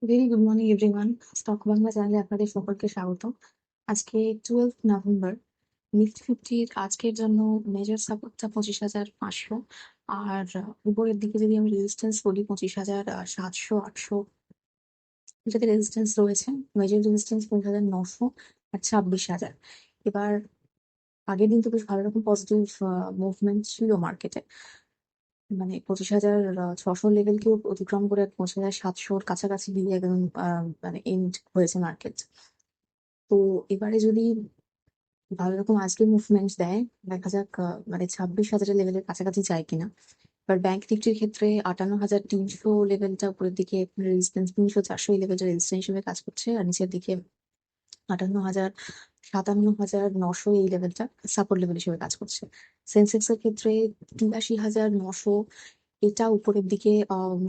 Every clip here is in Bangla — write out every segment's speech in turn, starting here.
Very good morning everyone. Stock Bangla চ্যানেলে আপনাদের সকলকে স্বাগত। আজকে 12 নভেম্বর। নিফটি ফিফটির আজকের জন্য মেজর সাপোর্টটা 25,500। আর উপরের দিকে যদি আমি রেজিস্ট্যান্স বলি 25,700 800, যেটাতে রেজিস্ট্যান্স রয়েছে। মেজর রেজিস্ট্যান্স 25,900 আর 26,000। এবার আগের দিন তো বেশ ভালো রকম পজিটিভ মুভমেন্ট ছিল মার্কেটে, মানে 25,600 লেভেলকেও অতিক্রম করে 25,700 কাছাকাছি গিয়ে একদম মানে এন্ড হয়েছে মার্কেট। তো এবারে যদি ভালো রকম আজকে মুভমেন্ট দেয়, দেখা যাক মানে 26,000 লেভেলের কাছাকাছি যায় কিনা। এবার ব্যাংক নিফটির ক্ষেত্রে 58,300 লেভেলটা উপরের দিকে রেজিস্ট্যান্স, 300 400 এই লেভেলটা রেজিস্ট্যান্স হিসেবে কাজ করছে, আর নিচের দিকে 58,000 57,900 এই লেভেলটা সাপোর্ট লেভেল হিসেবে কাজ করছে। সেন্সেক্স এর ক্ষেত্রে 83,900, এটা উপরের দিকে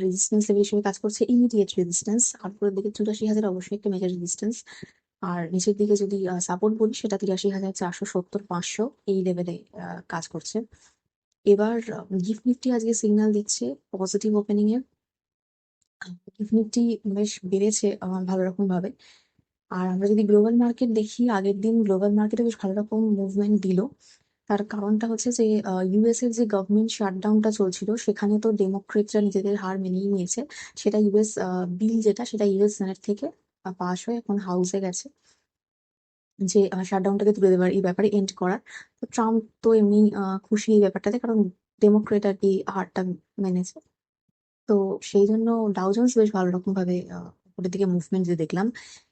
রেজিস্ট্যান্স লেভেল হিসেবে কাজ করছে, ইমিডিয়েট রেজিস্ট্যান্স। আর উপরের দিকে 84,000 অবশ্যই একটা মেজর রেজিস্ট্যান্স। আর নিচের দিকে যদি সাপোর্ট বলি, সেটা 83,470 500 এই লেভেলে কাজ করছে। এবার গিফট নিফটি আজকে সিগন্যাল দিচ্ছে পজিটিভ ওপেনিং এ। গিফট নিফটি বেশ বেড়েছে ভালো রকম ভাবে। আর আমরা যদি গ্লোবাল মার্কেট দেখি, আগের দিন গ্লোবাল মার্কেটে বেশ ভালো রকম মুভমেন্ট দিল। তার কারণটা হচ্ছে যে ইউএস এর যে গভর্নমেন্ট শাটডাউনটা চলছিল, সেখানে তো ডেমোক্রেটরা নিজেদের হার মেনেই নিয়েছে। সেটা ইউএস বিল, যেটা সেটা ইউএস সেনেট থেকে পাশ হয়ে এখন হাউসে গেছে, যে শাটডাউনটাকে তুলে দেওয়ার, এই ব্যাপারে এন্ড করার। তো ট্রাম্প তো এমনি খুশি এই ব্যাপারটাতে, কারণ ডেমোক্রেট আর কি হারটা মেনেছে। তো সেই জন্য ডাউ জোন্স বেশ ভালো রকম ভাবে উপরের দিকে মুভমেন্ট যে দেখলাম।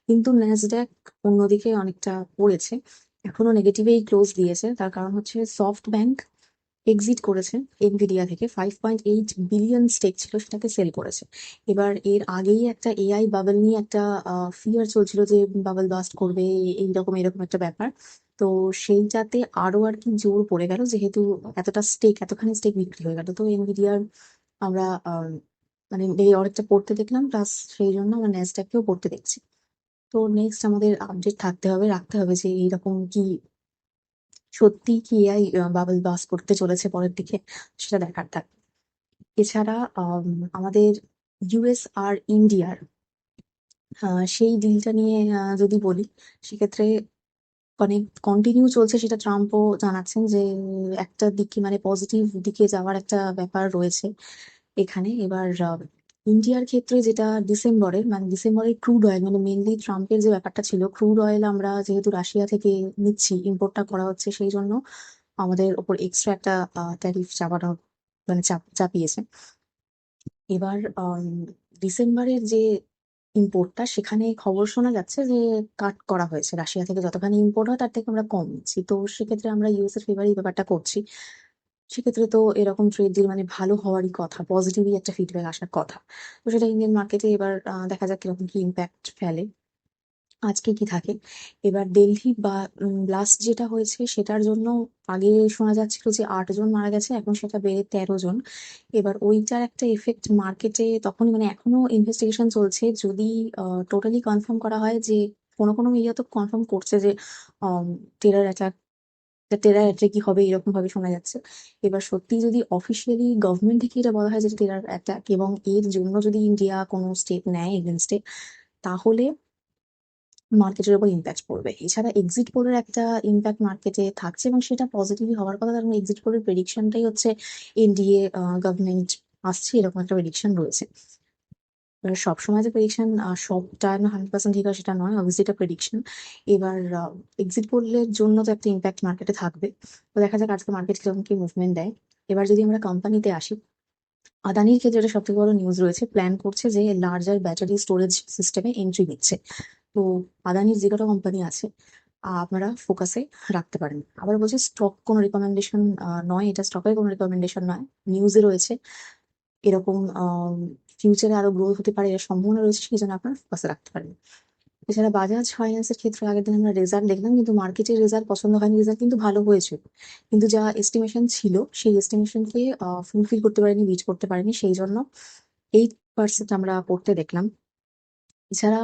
কিন্তু ন্যাসড্যাক অন্যদিকে অনেকটা পড়েছে, এখনো নেগেটিভেই ক্লোজ দিয়েছে। তার কারণ হচ্ছে সফট ব্যাংক এক্সিট করেছে এনভিডিয়া থেকে। 5.8 বিলিয়ন স্টেক ছিল, সেটাকে সেল করেছে। এবার এর আগেই একটা এআই বাবল নিয়ে একটা ফিয়ার চলছিল, যে বাবল বাস্ট করবে, এইরকম এরকম একটা ব্যাপার। তো সেইটাতে আরো আর কি জোর পড়ে গেল, যেহেতু এতখানি স্টেক বিক্রি হয়ে গেল। তো এনভিডিয়ার আমরা মানে এই অনেকটা পড়তে দেখলাম, প্লাস সেই জন্য আমরা ন্যাসড্যাককেও পড়তে দেখছি। তো নেক্সট আমাদের আপডেট থাকতে হবে, রাখতে হবে, যে এইরকম কি সত্যি কি এআই বাবল বাস করতে চলেছে পরের দিকে, সেটা দেখার থাকবে। এছাড়া আমাদের ইউএস আর ইন্ডিয়ার সেই ডিলটা নিয়ে যদি বলি, সেক্ষেত্রে অনেক কন্টিনিউ চলছে। সেটা ট্রাম্পও জানাচ্ছেন যে একটা দিকে মানে পজিটিভ দিকে যাওয়ার একটা ব্যাপার রয়েছে এখানে। এবার ইন্ডিয়ার ক্ষেত্রে যেটা ডিসেম্বরের ক্রুড অয়েল, মানে মেনলি ট্রাম্পের যে ব্যাপারটা ছিল, ক্রুড অয়েল আমরা যেহেতু রাশিয়া থেকে নিচ্ছি, ইম্পোর্টটা করা হচ্ছে, সেই জন্য আমাদের ওপর এক্সট্রা একটা ট্যারিফ চাপানো, মানে চাপিয়েছে। এবার ডিসেম্বরের যে ইম্পোর্টটা, সেখানে খবর শোনা যাচ্ছে যে কাট করা হয়েছে। রাশিয়া থেকে যতখানি ইম্পোর্ট হয় তার থেকে আমরা কম নিচ্ছি। তো সেক্ষেত্রে আমরা ইউএস এর ফেভারে এই ব্যাপারটা করছি। সেক্ষেত্রে তো এরকম ট্রেড ডিল মানে ভালো হওয়ারই কথা, পজিটিভই একটা ফিডব্যাক আসার কথা। তো সেটা ইন্ডিয়ান মার্কেটে এবার দেখা যাক কিরকম কি ইম্প্যাক্ট ফেলে, আজকে কি থাকে। এবার দিল্লি বা ব্লাস্ট যেটা হয়েছে, সেটার জন্য আগে শোনা যাচ্ছিল যে 8 জন মারা গেছে, এখন সেটা বেড়ে 13 জন। এবার ওইটার একটা এফেক্ট মার্কেটে তখনই, মানে এখনো ইনভেস্টিগেশন চলছে। যদি টোটালি কনফার্ম করা হয়, যে কোনো কোনো মিডিয়া তো কনফার্ম করছে যে টেরার অ্যাটাক, টেরার অ্যাটাকই হবে, এরকম ভাবে শোনা যাচ্ছে। এবার সত্যি যদি অফিসিয়ালি গভর্নমেন্ট থেকে এটা বলা হয় যে টেরার অ্যাটাক, এবং এর জন্য যদি ইন্ডিয়া কোনো স্টেপ নেয় এগেনস্টে, তাহলে মার্কেটের উপর ইম্প্যাক্ট পড়বে। এছাড়া এক্সিট পোলের একটা ইম্প্যাক্ট মার্কেটে থাকছে, এবং সেটা পজিটিভই হওয়ার কথা, কারণ এক্সিট পোলের প্রেডিকশনটাই হচ্ছে এনডিএ গভর্নমেন্ট আসছে, এরকম একটা প্রেডিকশন রয়েছে। এবার সবসময় যে প্রেডিকশন সবটা 100% ঠিক হয় সেটা নয়, অবভিয়াসলি এটা প্রেডিকশন। এবার এক্সিট পোলের জন্য তো একটা ইম্প্যাক্ট মার্কেটে থাকবে। তো দেখা যাক আজকে মার্কেট কিরকম কি মুভমেন্ট দেয়। এবার যদি আমরা কোম্পানিতে আসি, আদানির ক্ষেত্রে এটা সবথেকে বড় নিউজ রয়েছে, প্ল্যান করছে যে লার্জার ব্যাটারি স্টোরেজ সিস্টেমে এন্ট্রি নিচ্ছে। তো আদানির যে কটা কোম্পানি আছে, আপনারা ফোকাসে রাখতে পারেন। আবার বলছি, স্টক কোনো রিকমেন্ডেশন নয়, এটা স্টকের কোনো রিকমেন্ডেশন নয়, নিউজে রয়েছে। এরকম ফিউচারে আরো গ্রোথ হতে পারে, এর সম্ভাবনা রয়েছে, সেই জন্য আপনারা ফোকাসে রাখতে পারেন। এছাড়া বাজাজ ফাইন্যান্সের ক্ষেত্রে আগের দিন আমরা রেজাল্ট দেখলাম, কিন্তু মার্কেটের রেজাল্ট পছন্দ হয়নি। রেজাল্ট কিন্তু ভালো হয়েছিল, কিন্তু যা এস্টিমেশন ছিল সেই এস্টিমেশনকে ফুলফিল করতে পারেনি, বিট করতে পারেনি, সেই জন্য 8% আমরা পড়তে দেখলাম। এছাড়া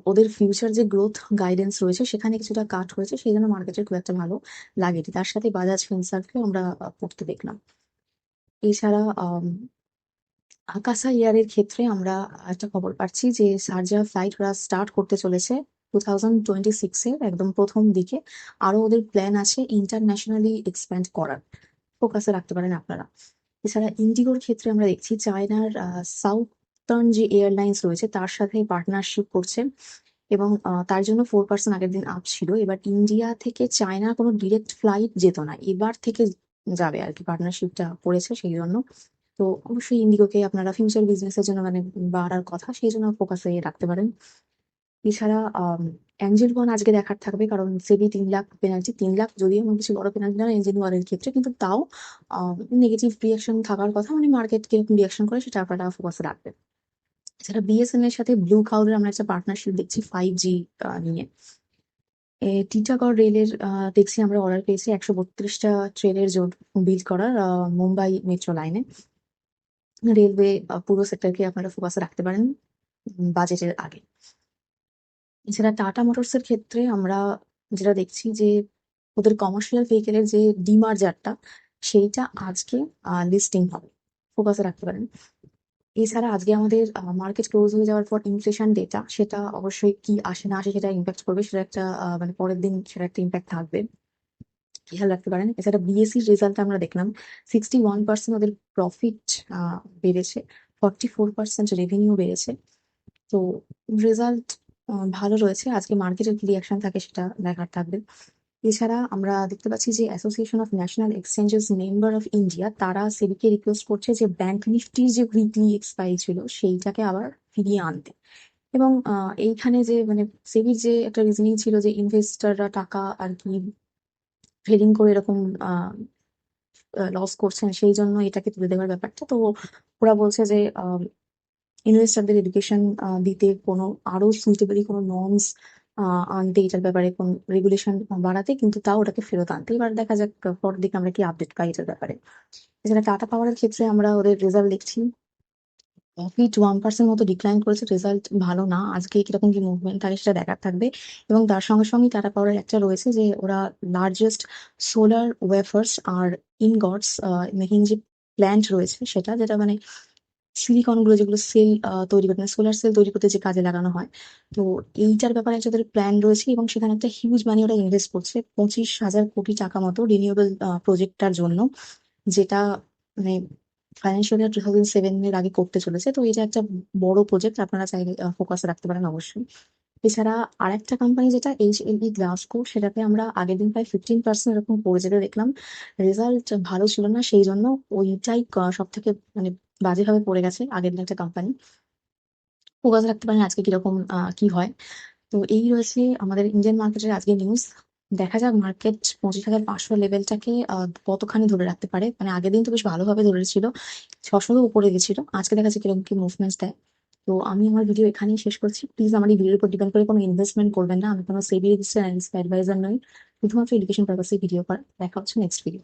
ওদের ফিউচার যে গ্রোথ গাইডেন্স রয়েছে, সেখানে কিছুটা কাট হয়েছে, সেই জন্য মার্কেটের খুব একটা ভালো লাগেনি। তার সাথে বাজাজ ফিনসার্ভকে আমরা পড়তে দেখলাম। এছাড়া আকাশা এয়ারের ক্ষেত্রে আমরা একটা খবর পাচ্ছি যে শারজাহ ফ্লাইট ওরা স্টার্ট করতে চলেছে 2026-এর একদম প্রথম দিকে। আরো ওদের প্ল্যান আছে ইন্টারন্যাশনালি এক্সপ্যান্ড করার, ফোকাসে রাখতে পারেন আপনারা। এছাড়া ইন্ডিগোর ক্ষেত্রে আমরা দেখছি চায়নার সাউথার্ন যে এয়ারলাইন্স রয়েছে তার সাথে পার্টনারশিপ করছে, এবং তার জন্য 4% আগের দিন আপ ছিল। এবার ইন্ডিয়া থেকে চায়না কোনো ডিরেক্ট ফ্লাইট যেত না, এবার থেকে যাবে আর কি, পার্টনারশিপটা করেছে সেই জন্য। তো অবশ্যই ইন্ডিগোকে আপনারা ফিউচার বিজনেসের জন্য মানে বাড়ার কথা, সেই জন্য ফোকাসে রাখতে পারেন। এছাড়া অ্যাঞ্জেল ওয়ান আজকে দেখার থাকবে, কারণ সেবি 3 লাখ পেনাল্টি, 3 লাখ যদিও এমন কিছু বড় পেনাল্টি না এঞ্জেল ওয়ানের ক্ষেত্রে, কিন্তু তাও নেগেটিভ রিয়াকশন থাকার কথা, মানে মার্কেট কিরকম রিয়াকশন করে সেটা আপনারা ফোকাসে রাখবেন। এছাড়া বিএসএনএল এর সাথে ব্লু ক্লাউডের আমরা একটা পার্টনারশিপ দেখছি 5G নিয়ে। টিটাগড় রেলের দেখছি আমরা অর্ডার পেয়েছি 132টা ট্রেনের জোট বিল্ড করার মুম্বাই মেট্রো লাইনে। রেলওয়ে পুরো সেক্টরকে আপনারা ফোকাসে রাখতে পারেন বাজেটের আগে। এছাড়া টাটা মোটরস এর ক্ষেত্রে আমরা যেটা দেখছি যে ওদের কমার্শিয়াল ভেহিকেলের যে ডিমার্জারটা সেইটা আজকে লিস্টিং হবে, ফোকাসে রাখতে পারেন। এছাড়া আজকে আমাদের মার্কেট ক্লোজ হয়ে যাওয়ার পর ইনফ্লেশন ডেটা, সেটা অবশ্যই কি আসে না আসে সেটা ইম্প্যাক্ট করবে, সেটা একটা মানে পরের দিন সেটা একটা ইম্প্যাক্ট থাকবে, খেয়াল রাখতে পারেন। এছাড়া বিএসসির রেজাল্ট আমরা দেখলাম 61% ওদের প্রফিট বেড়েছে, 44% রেভিনিউ বেড়েছে। তো রেজাল্ট ভালো রয়েছে, আজকে মার্কেটের কি রিয়াকশন থাকে সেটা দেখার থাকবে। এছাড়া আমরা দেখতে পাচ্ছি যে association of national exchanges member of India তারা সেবিকে রিকোয়েস্ট করছে যে ব্যাংক নিফটির যে উইকলি এক্সপায়ারি ছিল সেইটাকে আবার ফিরিয়ে আনতে। এবং এইখানে যে মানে সেবির যে একটা রিজনিং ছিল যে ইনভেস্টররা টাকা আর কি ট্রেডিং করে এরকম লস করছেন, সেই জন্য এটাকে তুলে দেওয়ার ব্যাপারটা। তো ওরা বলছে যে ইনভেস্টরদের এডুকেশন দিতে কোনো আরো সুইটেবলি কোনো নর্মস আনতে, এটার ব্যাপারে কোন রেগুলেশন বাড়াতে, কিন্তু তাও ওটাকে ফেরত আনতে। এবার দেখা যাক পরের দিকে আমরা কি আপডেট পাই এটার ব্যাপারে। এছাড়া টাটা পাওয়ারের ক্ষেত্রে আমরা ওদের রেজাল্ট দেখছি, প্রফিট 1% মতো ডিক্লাইন করেছে, রেজাল্ট ভালো না। আজকে কিরকম কি মুভমেন্ট থাকে সেটা দেখার থাকবে। এবং তার সঙ্গে সঙ্গে টাটা পাওয়ারের একটা রয়েছে যে ওরা লার্জেস্ট সোলার ওয়েফার্স আর ইনগটস মেকিং যে প্ল্যান্ট রয়েছে সেটা, যেটা মানে সিলিকন গুলো যেগুলো সেল তৈরি করতে, সোলার সেল তৈরি করতে যে কাজে লাগানো হয়, তো এইটার ব্যাপারে একটা ওদের প্ল্যান রয়েছে। এবং সেখানে একটা হিউজ মানি ওরা ইনভেস্ট করছে, 25,000 কোটি টাকা মতো রিনিউয়েবল প্রজেক্টটার জন্য, যেটা মানে ফাইন্যান্সিয়াল ইয়ার 2007 এর আগে করতে চলেছে। তো এটা একটা বড় প্রজেক্ট, আপনারা চাইলে ফোকাস রাখতে পারেন অবশ্যই। এছাড়া আরেকটা কোম্পানি যেটা HLE গ্লাসকো, সেটাতে আমরা আগের দিন প্রায় 15% এরকম পড়ে যেতে দেখলাম, রেজাল্ট ভালো ছিল না, সেই জন্য ওইটাই সব থেকে মানে বাজেভাবে পড়ে গেছে আগের দিন একটা কোম্পানি। ফোকাস রাখতে পারেন আজকে কিরকম কি হয়। তো এই রয়েছে আমাদের ইন্ডিয়ান মার্কেটের আজকে নিউজ। দেখা যাক মার্কেট 25,500 লেভেলটাকে কতখানি ধরে রাখতে পারে। মানে আগের দিন তো বেশ ভালোভাবে ধরেছিল, 600 উপরে গেছিল, আজকে দেখা যাচ্ছে কিরকম কি মুভমেন্টস দেয়। তো আমি আমার ভিডিও এখানেই শেষ করছি। প্লিজ আমার এই ভিডিওর উপর ডিপেন্ড করে কোনো ইনভেস্টমেন্ট করবেন না, আমি কোনো সেবি রেজিস্টার অ্যাডভাইজার নই, শুধুমাত্র এডুকেশন পারপাসে ভিডিও করা। দেখা হচ্ছে নেক্সট ভিডিও।